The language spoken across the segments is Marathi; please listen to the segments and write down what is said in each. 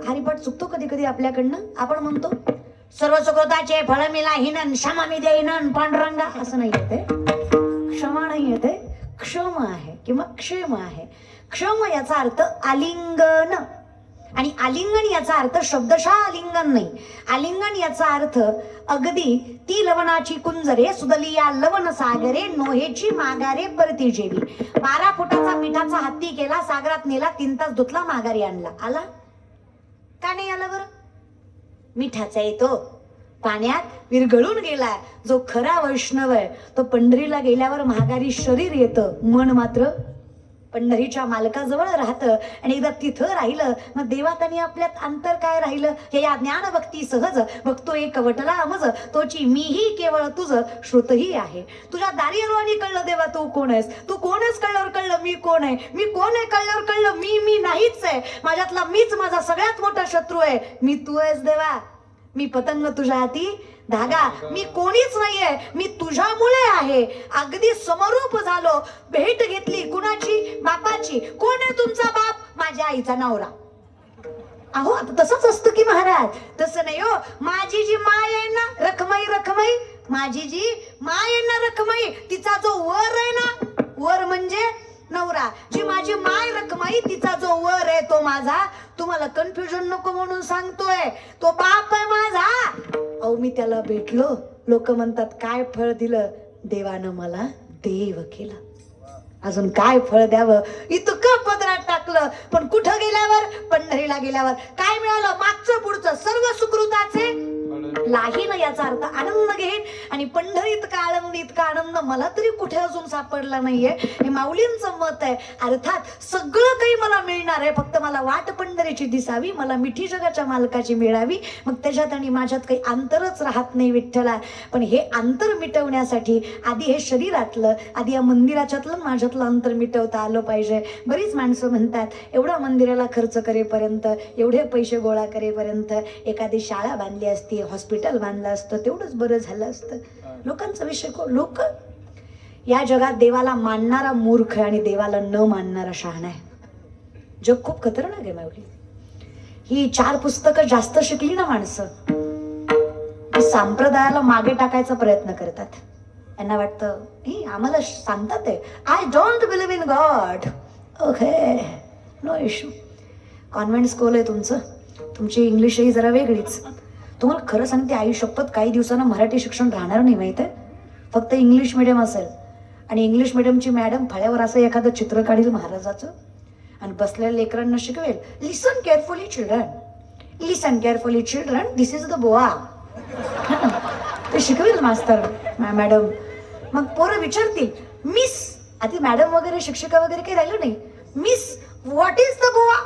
हरिपाठ चुकतो कधी कधी आपल्याकडनं. आपण म्हणतो सर्व सुकृताचे फळ मिला हिनन क्षमा मी देईन पांडुरंगा, असं नाही येते. क्षमा नाही येते, क्षम आहे किंवा क्षेम आहे. क्षम याचा अर्थ आलिंगन, आणि आलिंगन याचा अर्थ शब्दशः आलिंगन नाही. आलिंगन याचा अर्थ अगदी ती लवणाची कुंजरे सुदली या लवण सागरे नोहेची माघारे परती जेवी. 12 फुटाचा मिठाचा हत्ती केला, सागरात नेला, 3 तास धुतला, माघारी आणला. आला का नाही आला बरं? मिठाचा येतो, पाण्यात विरघळून गेला. जो खरा वैष्णव आहे तो पंढरीला गेल्यावर माघारी शरीर येतं, मन मात्र पंढरीच्या मालकाजवळ राहतं. आणि एकदा तिथं राहिलं मग देवात आणि आपल्यात अंतर काय राहिलं? हे या ज्ञान भक्ती सहज बघतो एक वटला अमज, तोची मीही केवळ तुझ श्रुतही आहे. तुझ्या दारी आलो आणि कळलं देवा तू कोण आहेस. तू कोण आहेस कळल्यावर कळलं मी कोण आहे. मी कोण आहे कळल्यावर कळलं मी नाहीच आहे. माझ्यातला मीच माझा सगळ्यात मोठा शत्रू आहे. मी तू आहेस देवा. मी पतंग तुझ्या हाती धागा. मी कोणीच नाहीये, मी तुझ्यामुळे आहे. अगदी समरूप झालो. भेट घेतली कुणाची? बापाची. कोण आहे तुमचा बाप? माझ्या आईचा नवरा. अहो तसंच असतं की महाराज? तसं नाही हो. माझी जी माय आहे ना रखमाई, रखमाई, माझी जी माय आहे ना रखमाई, तिचा जो वर आहे ना, वर म्हणजे नवरा, जी माझी माय रखमाई तिचा जो वर आहे तो माझा. तुम्हाला कन्फ्युजन नको म्हणून सांगतोय, तो बाप आहे माझा. अहो मी त्याला भेटलो, लोक म्हणतात काय फळ दिलं? देवानं मला देव केलं. अजून काय फळ द्यावं? इतकं पदरात टाकलं. पण कुठं गेल्यावर? पंढरीला गेल्यावर काय मिळालं? मागचं पुढचं सर्व सुकृताचे लाहीन याचा अर्थ आनंद घेईन. आणि पंढरीत का आनंद, इतका आनंद मला तरी कुठे अजून सापडला नाहीये. हे माऊलींचं मत आहे. अर्थात सगळं काही मला मिळणार आहे, फक्त मला वाट पंढरीची दिसावी, मला मिठी जगाच्या मालकाची मिळावी. मग त्याच्यात आणि माझ्यात काही अंतरच राहत नाही विठ्ठला. पण हे अंतर मिटवण्यासाठी आधी हे शरीरातलं, आधी या मंदिराच्यातलं माझ्यातलं अंतर मिटवता आलं पाहिजे. बरीच माणसं म्हणतात एवढा मंदिराला खर्च करेपर्यंत, एवढे पैसे गोळा करेपर्यंत एखादी शाळा बांधली असती, हॉस्पिटल बांधलं असतं, तेवढंच बरं झालं असतं. लोकांचा विषय लोक या जगात देवाला मानणारा मूर्ख आहे आणि देवाला न मानणारा शहाणा आहे. जग खूप खतरनाक आहे माऊली. ही 4 पुस्तकं जास्त शिकली ना माणसं, ती संप्रदायाला मागे टाकायचा प्रयत्न करतात. त्यांना वाटतं हे आम्हाला सांगतात आहे, I don't believe in God. Okay, no issue. Convent school आहे तुमचं, तुमची इंग्लिशही जरा वेगळीच. तुम्हाला खरं सांगते आई शपथ काही दिवसांना मराठी शिक्षण राहणार नाही माहिती आहे. फक्त इंग्लिश मिडियम असेल आणि इंग्लिश मिडियमची मॅडम फळ्यावर असं एखादं चित्र काढील महाराजाचं आणि बसलेल्या लेकरांना शिकवेल, listen carefully children, listen carefully children, this is the boa. ते शिकवेल मास्तर मॅडम. मग पोरं विचारतील मिस, आधी मॅडम वगैरे शिक्षिका वगैरे काही राहिलं नाही, मिस व्हॉट इज द बोआ.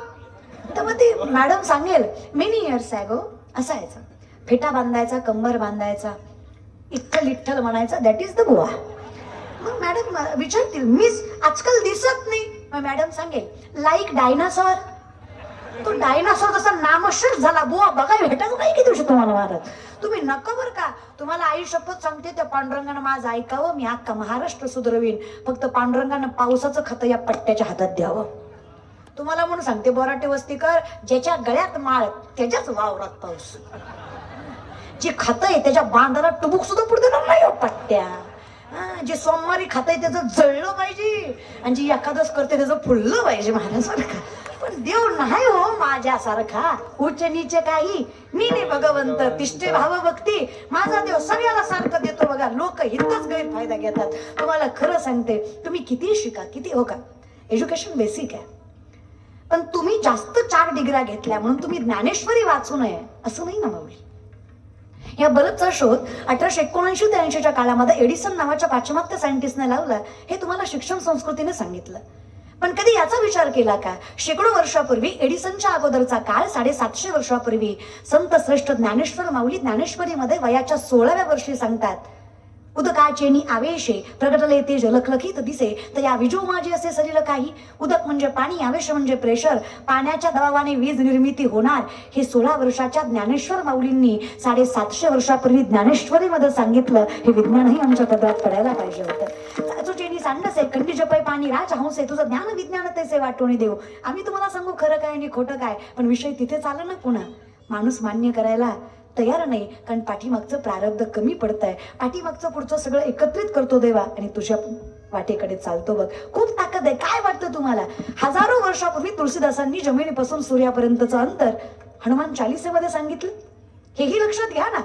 तर मग ती मॅडम सांगेल मेनी इयर्स ॲगो असायचं, फेटा बांधायचा, कंबर बांधायचा, इट्ठल इट्ठल म्हणायचा, दॅट इज द गोवा. मग मॅडम विचारतील मिस आजकाल दिसत नाही. मग मॅडम सांगेल लाईक डायनासॉर. तो डायनासॉर जसा नामशेष झाला, बुवा बघा भेटायचं नाही की दिवशी तुम्हाला महाराज. तुम्ही नको बरं का. तुम्हाला आई शपथ सांगते त्या पांडुरंगानं माझं ऐकावं, मी अख्खा महाराष्ट्र सुधरवीन. फक्त पांडुरंगानं पावसाचं खतं या पट्ट्याच्या हातात द्यावं. तुम्हाला म्हणून सांगते बोराटे वस्तीकर, ज्याच्या गळ्यात माळ त्याच्याच वावरात पाऊस. जे खात आहे त्याच्या बांधाला टुबुक सुद्धा पुढे देणार नाही पट्ट्या. जे सोमवारी खात आहे त्याचं जळलं पाहिजे आणि जी एकादश करते त्याचं फुललं पाहिजे महाराजासारखा. पण देव नाही हो माझ्यासारखा उच्च नीच काही. मी नाही भगवंत तिष्ठे भाव भक्ती. माझा देव सगळ्याला सारखं देतो बघा. लोक हितच गैरफायदा घेतात. तुम्हाला खरं सांगते, तुम्ही किती शिका, किती हो का, एज्युकेशन बेसिक आहे, पण तुम्ही जास्त 4 डिग्र्या घेतल्या म्हणून तुम्ही ज्ञानेश्वरी वाचू नये असं नाही ना माऊली. या बल्बचा शोध 1879 ते 80च्या काळामध्ये एडिसन नावाच्या पाश्चिमात्य सायंटिस्टने लावला. हे तुम्हाला शिक्षण संस्कृतीने सांगितलं. पण कधी याचा विचार केला का, शेकडो वर्षापूर्वी, एडिसनच्या अगोदरचा काळ 750 वर्षापूर्वी संत श्रेष्ठ ज्ञानेश्वर माऊली ज्ञानेश्वरीमध्ये वयाच्या 16व्या वर्षी सांगतात, उदकाचेनी आवेशे प्रगटले तेज लखलखीत दिसे तर या विजो माझे असे सलिल काही. उदक म्हणजे पाणी, आवेश म्हणजे प्रेशर. पाण्याच्या दबावाने वीज निर्मिती होणार हे 16 वर्षाच्या ज्ञानेश्वर माऊलींनी 750 वर्षापूर्वी ज्ञानेश्वरीमध्ये सांगितलं. हे विज्ञानही आमच्या पदरात पडायला पाहिजे होतं. तुझेनी सांडसे खंडी जपय पाणी राज हंसे तुझं ज्ञान विज्ञान तैसे वाटोणी देऊ. आम्ही तुम्हाला सांगू खरं काय आणि खोटं काय, पण विषय तिथेच आला ना. पुन्हा माणूस मान्य करायला तयार नाही, कारण पाठीमागचं प्रारब्ध कमी पडतंय. पाठीमागचं पुढचं सगळं एकत्रित करतो देवा आणि तुझ्या वाटेकडे चालतो बघ. खूप ताकद आहे. काय वाटतं तुम्हाला? हजारो वर्षापूर्वी तुळशीदासांनी जमिनीपासून सूर्यापर्यंतचं अंतर हनुमान चालीसेमध्ये सांगितलं. हेही लक्षात घ्या ना.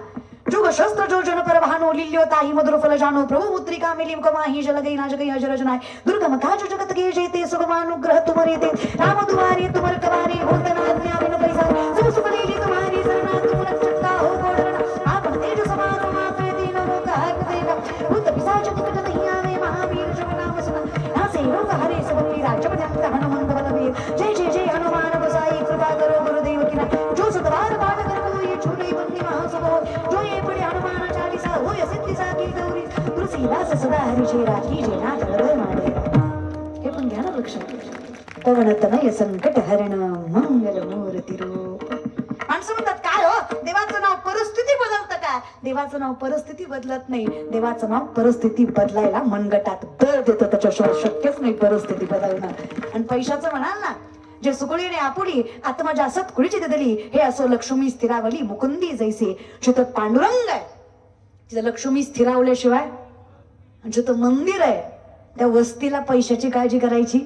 जो शस्त्र जो जन पर वाहनो लिल्यो ताही मधुर फल जानो प्रभु मुद्रिका मिलिम कमाही जल गई नाज गई अजर जनाय दुर्गम काज जगत गे जेते सुगमानुग्रह तुम्हारे ते राम तुम्हारे तुमर कवारे होत ना दुनिया बिन पैसा सब सुख लीली तुम्हारी शरणा तुम रक्षता हो गोडना आप तेज समारो मात्र तीन लोक हक देगा भूत पिशाच निकट नहीं आवे महावीर जब नाम सुना नासे रोग हरे सब पीरा जब जंत हनुमान बलवीर जय जय जय हनुमान गोसाई कृपा करो गुरुदेव की ना जो सतवार पाठ कर को ये छूटे बंदी महासभो जो ये पढ़े हनुमान चालीसा हो या सिद्धि साकी गौरी तुलसीदास सदा हरिचे राखी जे ना जळवे माडे. हे पण घ्या ना लक्षात. पवन तनय संकट हरण मंगल मूर्ती रूप. माणसं म्हणतात काय हो, देवाचं नाव परिस्थिती बदलतं का? देवाचं नाव परिस्थिती बदलत नाही. देवाचं नाव परिस्थिती बदलायला मनगटात दर देतं. त्याच्याशिवाय शक्यच नाही परिस्थिती बदलणं. आणि पैशाचं म्हणाल ना, जे सुकुळीने आपुली आत्मा जासत कुळीची दिदली हे असो लक्ष्मी स्थिरावली मुकुंदी जैसे. जिथं पांडुरंग आहे तिथं लक्ष्मी स्थिरावल्याशिवाय, जिथं मंदिर आहे त्या वस्तीला पैशाची काळजी करायची.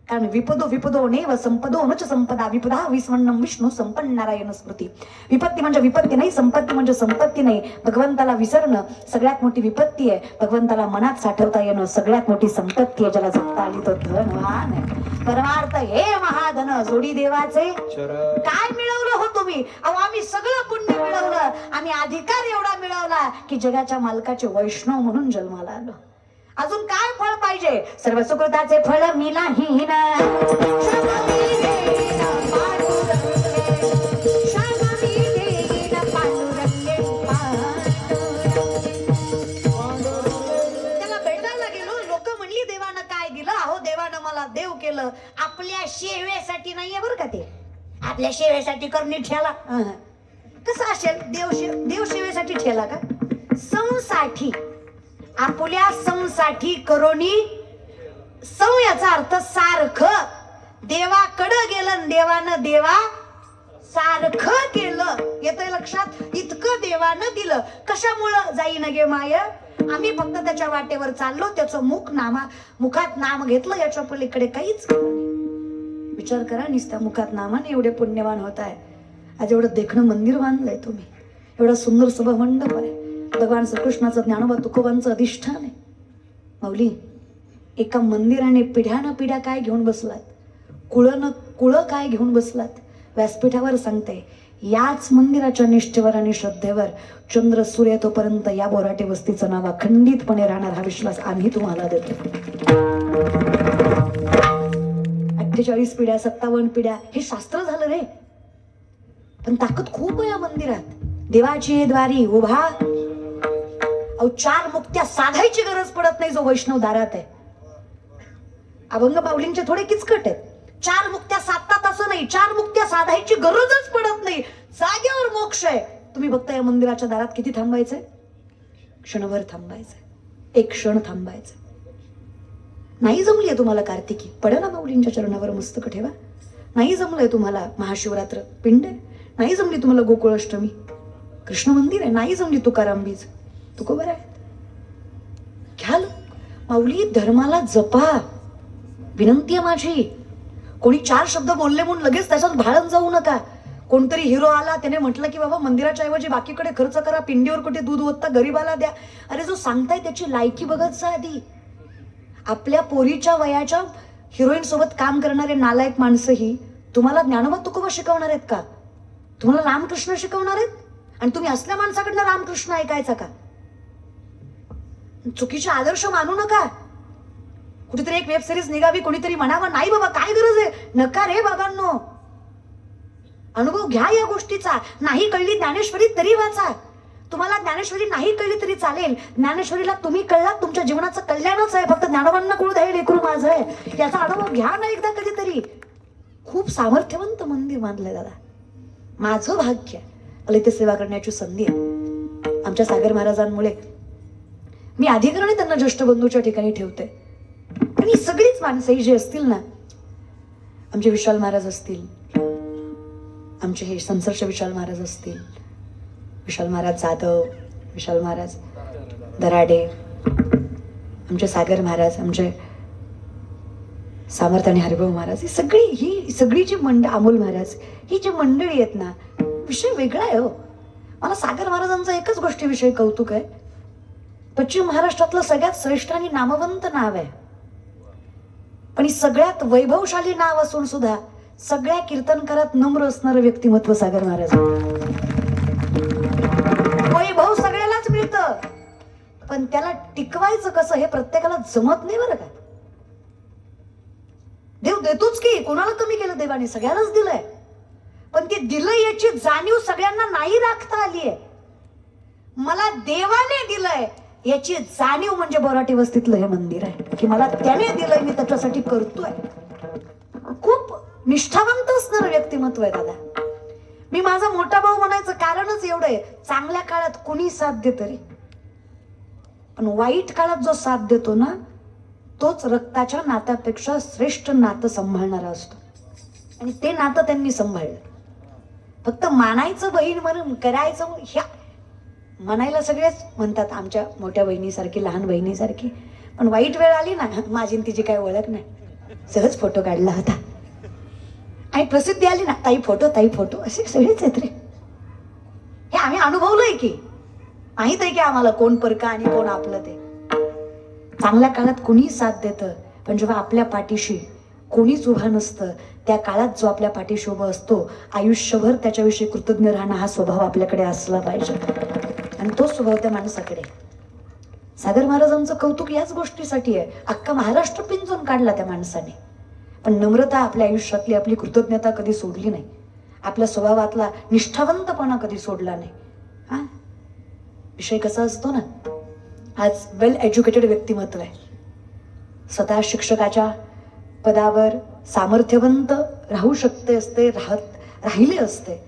कारण विपदो विपदो नेव संपदो नच संपदा विपदा विस्मन्नम विष्णू संपन्न नारायण स्मृती. विपत्ती म्हणजे विपत्ती नाही, संपत्ती म्हणजे संपत्ती नाही. भगवंताला विसरणं सगळ्यात मोठी विपत्ती आहे. भगवंताला मनात साठवता येणं सगळ्यात मोठी संपत्ती आहे. ज्याला जगता आली तो धनवान आहे. परमार्थ हे महाधन जोडी देवाचे. काय मिळवलं हो तुम्ही? अहो आम्ही सगळं पुण्य मिळवलं. आम्ही अधिकार एवढा मिळवला की जगाच्या मालकाचे वैष्णव म्हणून जन्माला आलो. अजून काय फळ पाहिजे? सर्व सुकृताचे फळ मिलाहीन त्याला भेटायला गेलो. लोक म्हणली देवानं काय दिलं? अहो देवानं मला देव केलं. आपल्या सेवेसाठी नाहीये बरं का ते. आपल्या सेवेसाठी करणी ठेला कसं असेल? देव सेवेसाठी ठेला का? संसाठी, आपल्या संसाठी करोनी. सौ याचा अर्थ सारखं. देवाकडं गेलं, देवानं देवा सारखं केलं. येतंय लक्षात? इतकं देवानं दिलं. कशामुळं? जाईन गे माय. आम्ही फक्त त्याच्या वाटेवर चाललो, त्याचं मुखात नाम घेतलं, याच्या पलीकडे काहीच विचार करा. निस्त्या मुखात नामाने एवढे पुण्यवान होत आहे. आज एवढं देखणं मंदिर बांधलंय तुम्ही, एवढा सुंदर सभा मंडप आहे. भगवान श्रीकृष्णाचं ज्ञानोबा तुकोबांचं अधिष्ठान आहे. माऊली एका मंदिराने पिढ्यानं पिढ्या काय घेऊन बसलात, कुळं काय घेऊन बसलात. व्यासपीठावर सांगते, याच मंदिराच्या निष्ठेवर आणि श्रद्धेवर चंद्र सूर्य तोपर्यंत या बोराटे वस्तीचं नाव अखंडितपणे राहणार हा विश्वास आम्ही तुम्हाला देतो. 48 पिढ्या 57 पिढ्या हे शास्त्र झालं रे, पण ताकद खूप आहे या मंदिरात. देवाची द्वारी उभा. अहो 4 मुक्त्या साधायची गरज पडत नाही जो वैष्णव दारात आहे. अभंग माऊलींचे थोडे किचकट आहेत. 4 मुक्त्या साधतात असं नाही, 4 मुक्त्या साधायची गरजच पडत नाही. जागेवर मोक्ष आहे. तुम्ही बघता या मंदिराच्या दारात किती थांबायचंय? क्षणभर थांबायचंय, एक क्षण थांबायचंय. नाही जमलीये तुम्हाला कार्तिकी, पडा ना माऊलींच्या चरणावर मस्तक ठेवा. नाही जमलंय तुम्हाला महाशिवरात्र, पिंड आहे. नाही जमली तुम्हाला गोकुळाष्टमी, कृष्ण मंदिर आहे. नाही जमली तुकाराम बीज, तुकोबर आहे. घ्याल माऊली, धर्माला जपा. विनंती आहे माझी. कोणी 4 शब्द बोलले म्हणून लगेच त्याच्यात भाळत जाऊ नका. कोणतरी हिरो आला, त्याने म्हटलं की बाबा मंदिराच्या ऐवजी बाकीकडे खर्च करा, पिंडीवर कुठे दूध ओतता, गरीबाला द्या. अरे जो सांगताय त्याची लायकी बघत जा आधी. आपल्या पोरीच्या वयाच्या हिरोईन सोबत काम करणारे नालायक माणसंही तुम्हाला ज्ञानोबा तुकोबा शिकवणार आहेत का? तुम्हाला रामकृष्ण शिकवणार आहेत? आणि तुम्ही असल्या माणसाकडनं रामकृष्ण ऐकायचा का? चुकीचे आदर्श मानू नका. कुठेतरी एक वेब सिरीज निघावी, कोणीतरी म्हणावं नाही बाबा काय गरज आहे. नका रे बाबांनो, अनुभव घ्या या गोष्टीचा. नाही कळली ज्ञानेश्वरी तरी वाचा. तुम्हाला ज्ञानेश्वरी नाही कळली तरी चालेल, ज्ञानेश्वरीला तुम्ही कळलात, तुमच्या जीवनाचं कल्याणच आहे. फक्त ज्ञानवांना कळू द्या, लेकरू माझं आहे, याचा अनुभव घ्या ना एकदा कधीतरी. खूप सामर्थ्यवंत मंदिर बांधलंय दादा. माझं भाग्य मला इथे सेवा करण्याची संधी आहे. आमच्या सागर महाराजांमुळे मी अधिकरणे त्यांना ज्येष्ठ बंधूच्या ठिकाणी ठेवते. आणि ही सगळीच माणसं ही जी असतील ना, आमचे विशाल महाराज असतील, आमचे हे संसर्ष विशाल महाराज असतील, विशाल महाराज जाधव, विशाल महाराज दराडे, आमचे सागर महाराज, आमचे सामर्थ आणि हरिभाऊ महाराज, ही सगळी जी अमोल महाराज, ही जी मंडळी आहेत ना, विषय वेगळा आहे हो. मला सागर महाराजांचा एकच गोष्टीविषयी कौतुक आहे. पश्चिम महाराष्ट्रातलं सगळ्यात श्रेष्ठ आणि नामवंत नाव आहे, पण सगळ्यात वैभवशाली नाव असून सुद्धा सगळ्या कीर्तनकारात नम्र असणारं व्यक्तिमत्व सागर महाराज. वैभव सगळ्यालाच मिळतं, पण त्याला टिकवायचं कसं हे प्रत्येकाला जमत नाही बरं का. देव देतोच की, कोणाला कमी केलं देवाने, सगळ्यांनाच दिलंय, पण ते दिलंय याची जाणीव सगळ्यांना नाही राखता आली आहे. मला देवाने दिलंय याची जाणीव म्हणजे बोराटी वस्तीतलं हे मंदिर आहे, की मला त्याने दिलंय, मी त्याच्यासाठी करतोय. खूप निष्ठावंत असणारं व्यक्तिमत्व आहे दादा. मी माझा मोठा भाऊ म्हणायचं कारणच एवढं आहे, चांगल्या काळात कुणी साथ दे तरी, पण वाईट काळात जो साथ देतो ना, तोच रक्ताच्या नात्यापेक्षा श्रेष्ठ नातं सांभाळणारा असतो. आणि ते नातं त्यांनी सांभाळलं. फक्त मानायचं बहीण म्हणून करायचं ह्या म्हणायला सगळेच म्हणतात, आमच्या मोठ्या बहिणीसारखी, लहान बहिणीसारखी, पण वाईट वेळ आली ना, माझी तिची काही ओळख नाही, सहज फोटो काढला होता, आणि प्रसिद्धी आली ना, ताई फोटो असे सगळेच आहेत रे. हे आम्ही अनुभवलंय की, माहित आहे की आम्हाला कोण परका आणि कोण आपलं. ते चांगल्या काळात कोणी साथ देतं, पण जेव्हा आपल्या पाठीशी कोणीच उभा नसतं, त्या काळात जो आपल्या पाठीशी उभा असतो, आयुष्यभर त्याच्याविषयी कृतज्ञ राहणं हा स्वभाव आपल्याकडे असला पाहिजे. आणि तो स्वभाव त्या माणसाकडे. सागर महाराजांचं कौतुक याच गोष्टीसाठी आहे. अख्खा महाराष्ट्र पिंजून काढला त्या माणसाने, पण नम्रता आपल्या आयुष्यातली, आपली कृतज्ञता कधी सोडली नाही, आपल्या स्वभावातला निष्ठावंतपणा कधी सोडला नाही. हा विषय कसा असतो ना, आज वेल एज्युकेटेड व्यक्तिमत्व आहे, स्वतः शिक्षकाच्या पदावर सामर्थ्यवंत राहू शकते असते, राहिले असते,